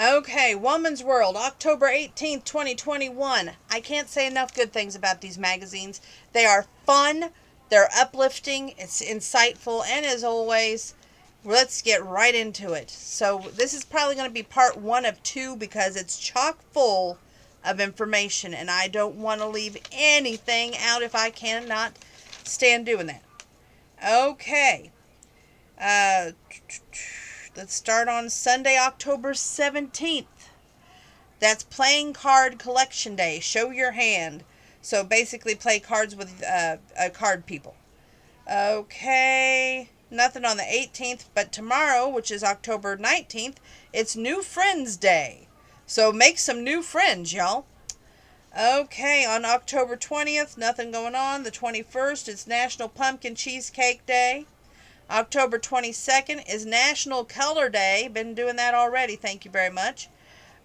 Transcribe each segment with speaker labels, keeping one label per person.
Speaker 1: Okay, Woman's World, October 18th, 2021. I can't say enough good things about these magazines. They are fun, they're uplifting, it's insightful, and as always, let's get right into it. So, this is probably going to be part one of two because it's chock full of information, and I don't want to leave anything out if I cannot stand doing that. Okay. Uh, let's start on Sunday, October 17th. That's playing card collection day. Show your hand. So basically, play cards with card people. Okay. Nothing on the 18th, but tomorrow, which is October 19th, it's New Friends Day. So make some new friends, y'all. Okay, on October 20th, nothing going on. The 21st, it's National Pumpkin Cheesecake Day. October 22nd is National Color Day. Been doing that already. Thank you very much.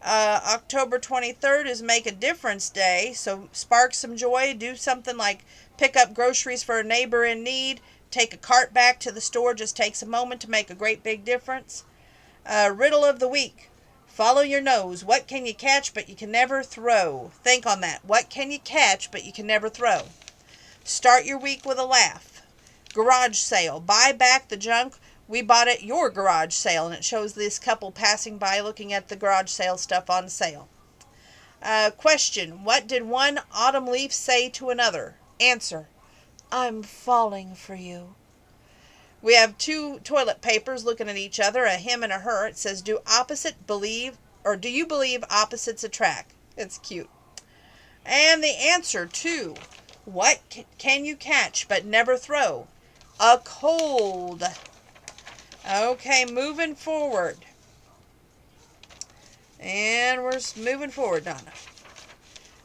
Speaker 1: October 23rd is Make a Difference Day. So spark some joy. Do something like pick up groceries for a neighbor in need. Take a cart back to the store. Just takes a moment to make a great big difference. Riddle of the Week. Follow your nose. What can you catch but you can never throw? Think on that. What can you catch but you can never throw? Start your week with a laugh. Garage sale. Buy back the junk we bought at your garage sale. And it shows this couple passing by looking at the garage sale stuff on sale. Question. What did one autumn leaf say to another? Answer. I'm falling for you. We have two toilet papers looking at each other, a him and a her. It says, do you believe opposites attract? It's cute. And the answer to what can you catch but never throw? A cold. Okay, moving forward. And we're moving forward, Donna.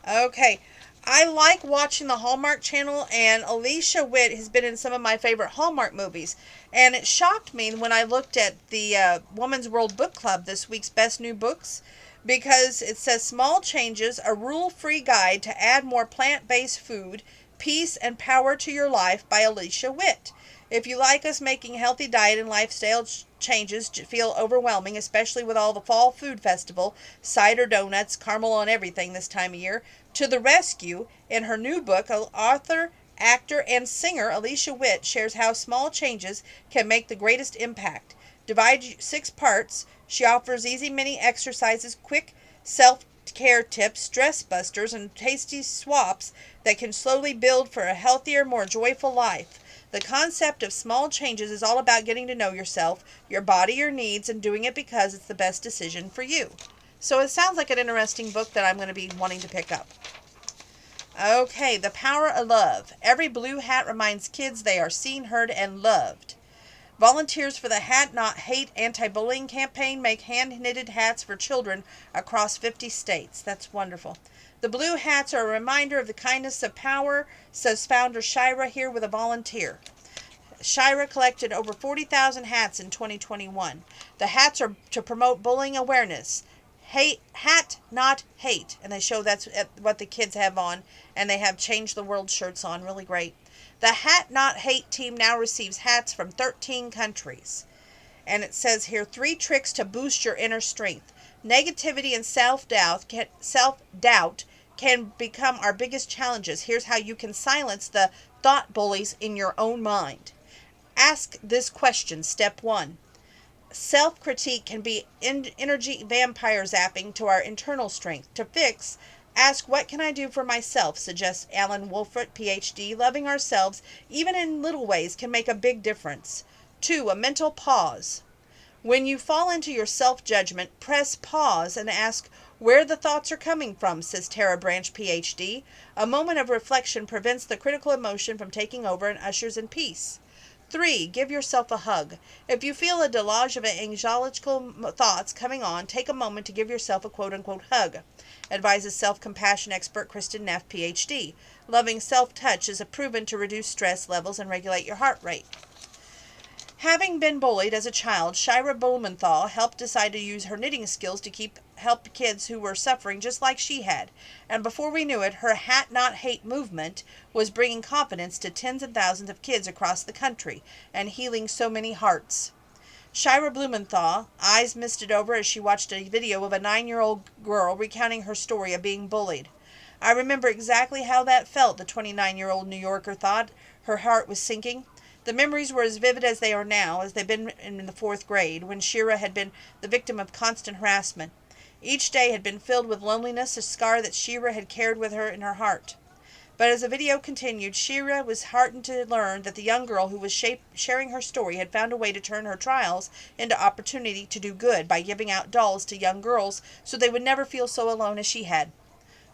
Speaker 1: Okay. I like watching the Hallmark Channel, and Alicia Witt has been in some of my favorite Hallmark movies. And it shocked me when I looked at the Woman's World Book Club, this week's Best New Books, because it says Small Changes, a rule-free guide to add more plant-based food, peace, and power to your life by Alicia Witt. If you like us making healthy diet and lifestyle changes feel overwhelming, especially with all the fall food festival, cider donuts, caramel on everything this time of year, to the rescue, in her new book, author, actor, and singer Alicia Witt shares how small changes can make the greatest impact. Divided 6 parts, she offers easy mini exercises, quick self-care tips, stress busters, and tasty swaps that can slowly build for a healthier, more joyful life. The concept of small changes is all about getting to know yourself, your body, your needs, and doing it because it's the best decision for you. So it sounds like an interesting book that I'm going to be wanting to pick up. Okay, The Power of Love. Every blue hat reminds kids they are seen, heard, and loved. Volunteers for the Hat Not Hate anti-bullying campaign make hand-knitted hats for children across 50 states. That's wonderful. The blue hats are a reminder of the kindness of power, says founder Shira here with a volunteer. Shira collected over 40,000 hats in 2021. The hats are to promote bullying awareness. Hat Not Hate. And they show that's what the kids have on. And they have Change the World shirts on. Really great. The Hat Not Hate team now receives hats from 13 countries. And it says here, 3 tricks to boost your inner strength. Negativity and self-doubt can become our biggest challenges. Here's how you can silence the thought bullies in your own mind. Ask this question, step 1. Self-critique can be energy vampire zapping to our internal strength. To fix, ask, what can I do for myself, suggests Alan Wolfert, PhD. Loving ourselves, even in little ways, can make a big difference. 2. A mental pause. When you fall into your self-judgment, press pause and ask where the thoughts are coming from, says Tara Branch, PhD. A moment of reflection prevents the critical emotion from taking over and ushers in peace. 3. Give yourself a hug. If you feel a deluge of anxiological thoughts coming on, take a moment to give yourself a quote-unquote hug, advises self-compassion expert Kristen Neff, PhD. Loving self-touch is proven to reduce stress levels and regulate your heart rate. Having been bullied as a child, Shira Blumenthal helped decide to use her knitting skills to help kids who were suffering just like she had. And before we knew it, her Hat Not Hate movement was bringing confidence to tens of thousands of kids across the country and healing so many hearts. Shira Blumenthal, eyes misted over as she watched a video of a 9-year-old girl recounting her story of being bullied. I remember exactly how that felt, the 29-year-old New Yorker thought. Her heart was sinking. The memories were as vivid as they are now, as they'd been in the 4th grade, when Shira had been the victim of constant harassment. Each day had been filled with loneliness, a scar that Shira had carried with her in her heart. But as the video continued, Shira was heartened to learn that the young girl who was sharing her story had found a way to turn her trials into opportunity to do good by giving out dolls to young girls so they would never feel so alone as she had.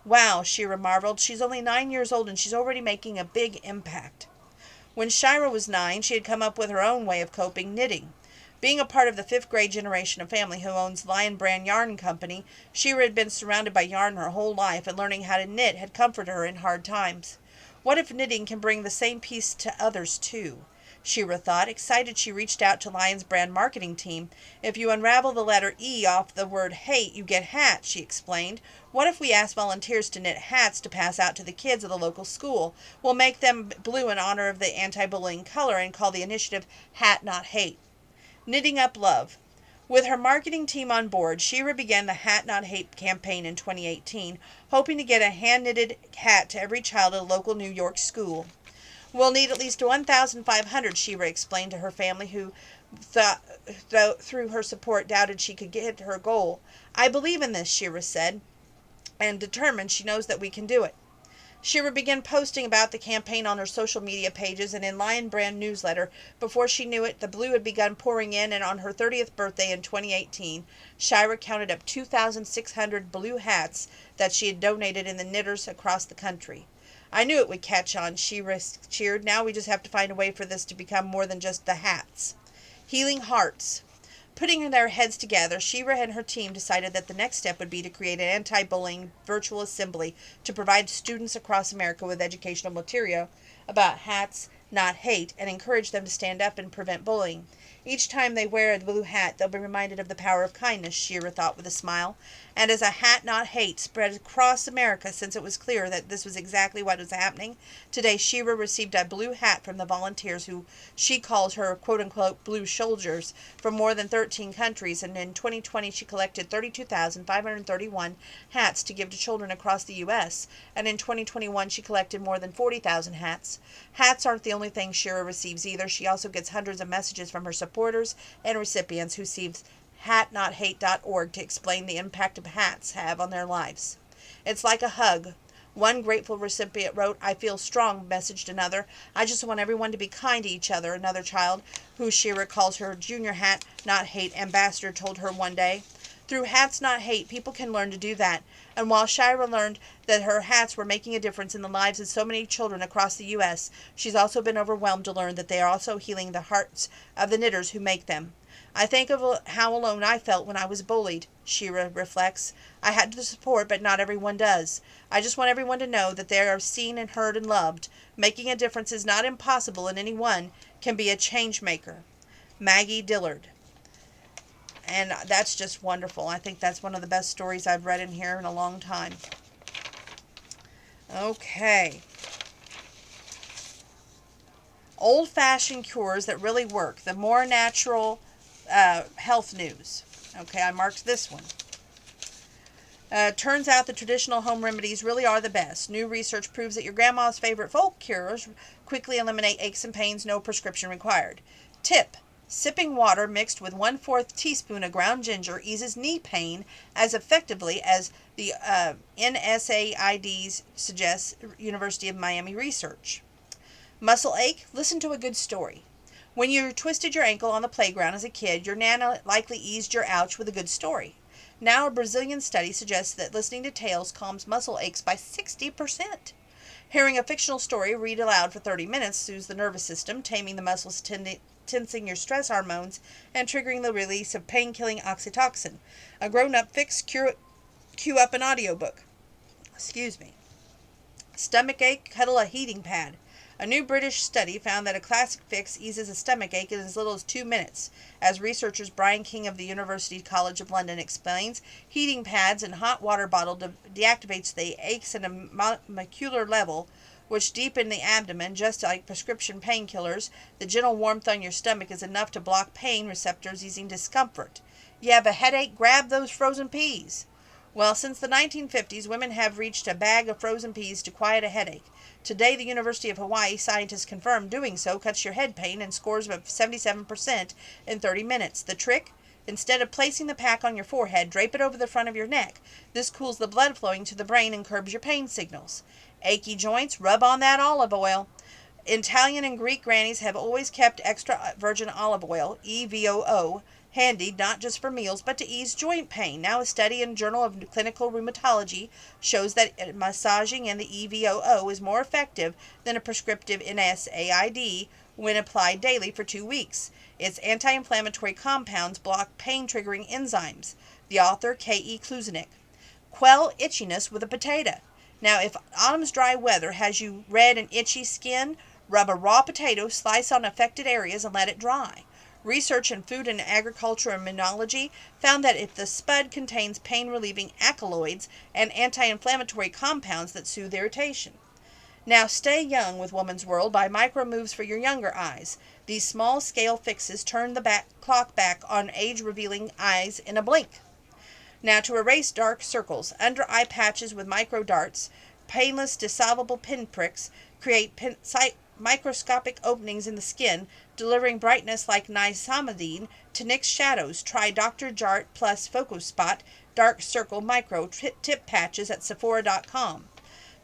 Speaker 1: Wow, Shira marveled. She's only 9 years old and she's already making a big impact. When Shira was 9, she had come up with her own way of coping, knitting. Being a part of the 5th grade generation of family who owns Lion Brand Yarn Company, Shira had been surrounded by yarn her whole life, and learning how to knit had comforted her in hard times. What if knitting can bring the same peace to others too? Shira thought. Excited, she reached out to Lion's Brand marketing team. If you unravel the letter E off the word hate, you get hat, she explained. What if we ask volunteers to knit hats to pass out to the kids of the local school? We'll make them blue in honor of the anti-bullying color and call the initiative Hat Not Hate. Knitting Up Love. With her marketing team on board, Shira began the Hat Not Hate campaign in 2018, hoping to get a hand-knitted hat to every child at a local New York school. We'll need at least 1,500, Shira explained to her family, who through her support doubted she could get her goal. I believe in this, Shira said, and determined she knows that we can do it. Shira began posting about the campaign on her social media pages and in Lion Brand newsletter. Before she knew it, the blue had begun pouring in, and on her 30th birthday in 2018, Shira counted up 2,600 blue hats that she had donated in the knitters across the country. I knew it would catch on, Shira cheered. Now we just have to find a way for this to become more than just the hats. Healing Hearts. Putting their heads together, Shira and her team decided that the next step would be to create an anti-bullying virtual assembly to provide students across America with educational material about hats, not hate, and encourage them to stand up and prevent bullying. Each time they wear a blue hat, they'll be reminded of the power of kindness, Shira thought with a smile. And as a Hat Not Hate spread across America, since it was clear that this was exactly what was happening, today Shira received a blue hat from the volunteers who she calls her quote-unquote blue soldiers from more than 13 countries, and in 2020 she collected 32,531 hats to give to children across the U.S., and in 2021 she collected more than 40,000 hats. Hats aren't the only thing Shira receives either. She also gets hundreds of messages from her supporters and recipients who receive hatnothate.org to explain the impact of hats have on their lives. It's like a hug. One grateful recipient wrote, I feel strong, messaged another. I just want everyone to be kind to each other, another child, who Shira calls her Junior Hat Not Hate ambassador, told her one day. Through Hats Not Hate, people can learn to do that. And while Shira learned that her hats were making a difference in the lives of so many children across the U.S., she's also been overwhelmed to learn that they are also healing the hearts of the knitters who make them. I think of how alone I felt when I was bullied, Shira reflects. I had the support, but not everyone does. I just want everyone to know that they are seen and heard and loved. Making a difference is not impossible, and anyone can be a change maker. Maggie Dillard. And that's just wonderful. I think that's one of the best stories I've read in here in a long time. Okay. Old-fashioned cures that really work. The more natural health news. Okay, I marked this one. Turns out the traditional home remedies really are the best. New research proves that your grandma's favorite folk cures quickly eliminate aches and pains, no prescription required. Tip. Sipping water mixed with 1/4 teaspoon of ground ginger eases knee pain as effectively as the NSAIDs suggests, University of Miami research. Muscle ache? Listen to a good story. When you twisted your ankle on the playground as a kid, your nana likely eased your ouch with a good story. Now a Brazilian study suggests that listening to tales calms muscle aches by 60%. Hearing a fictional story read aloud for 30 minutes soothes the nervous system, taming the muscles, tensing your stress hormones, and triggering the release of pain-killing oxytocin. A grown-up fix, cue up an audiobook. Excuse me. Stomach ache, cuddle a heating pad. A new British study found that a classic fix eases a stomach ache in as little as 2 minutes. As researchers Brian King of the University College of London explains, heating pads and hot water bottle deactivates the aches at a molecular level, which deepen the abdomen. Just like prescription painkillers, the gentle warmth on your stomach is enough to block pain receptors, easing discomfort. You have a headache? Grab those frozen peas. Well, since the 1950s, women have reached a bag of frozen peas to quiet a headache. Today, the University of Hawaii scientists confirm doing so cuts your head pain and scores of 77% in 30 minutes. The trick? Instead of placing the pack on your forehead, drape it over the front of your neck. This cools the blood flowing to the brain and curbs your pain signals. Achy joints? Rub on that olive oil. Italian and Greek grannies have always kept extra virgin olive oil, EVOO, handy, not just for meals, but to ease joint pain. Now, a study in Journal of Clinical Rheumatology shows that massaging in the EVOO is more effective than a prescriptive NSAID when applied daily for 2 weeks. Its anti-inflammatory compounds block pain-triggering enzymes. The author, K.E. Klusenik. Quell itchiness with a potato. Now, if autumn's dry weather has you red and itchy skin, rub a raw potato, slice on affected areas, and let it dry. Research in food and agriculture immunology found that if the spud contains pain-relieving alkaloids and anti-inflammatory compounds that soothe irritation. Now stay young with Woman's World by Micro Moves for your younger eyes. These small-scale fixes turn the clock back on age-revealing eyes in a blink. Now to erase dark circles, under eye patches with micro darts, painless dissolvable pinpricks create microscopic openings in the skin, delivering brightness like niacinamide to nix shadows. Try Dr. Jart Plus Focus Spot Dark Circle Micro Tip Patches at Sephora.com.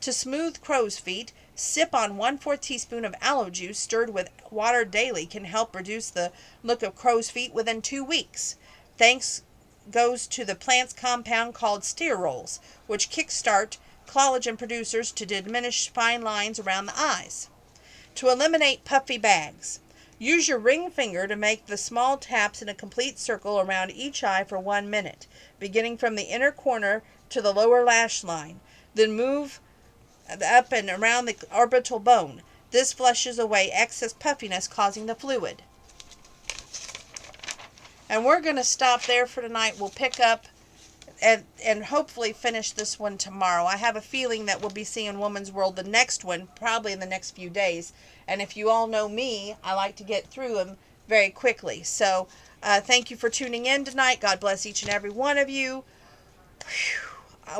Speaker 1: To smooth crow's feet, sip on 1/4 teaspoon of aloe juice stirred with water daily can help reduce the look of crow's feet within 2 weeks. Thanks goes to the plant's compound called stearols, which kickstart collagen producers to diminish fine lines around the eyes. To eliminate puffy bags, use your ring finger to make the small taps in a complete circle around each eye for 1 minute, beginning from the inner corner to the lower lash line. Then move up and around the orbital bone. This flushes away excess puffiness, causing the fluid. And we're going to stop there for tonight. We'll pick up and hopefully finish this one tomorrow. I have a feeling that we'll be seeing Woman's World, the next one, probably in the next few days. And if you all know me, I like to get through them very quickly. So thank you for tuning in tonight. God bless each and every one of you.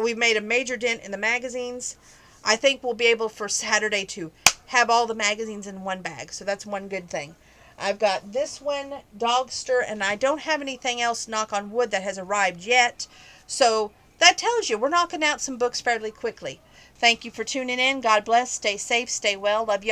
Speaker 1: We've made a major dent in the magazines. I think we'll be able for Saturday to have all the magazines in one bag. So that's one good thing. I've got this one, Dogster, and I don't have anything else, knock on wood, that has arrived yet. So that tells you we're knocking out some books fairly quickly. Thank you for tuning in. God bless. Stay safe. Stay well. Love y'all.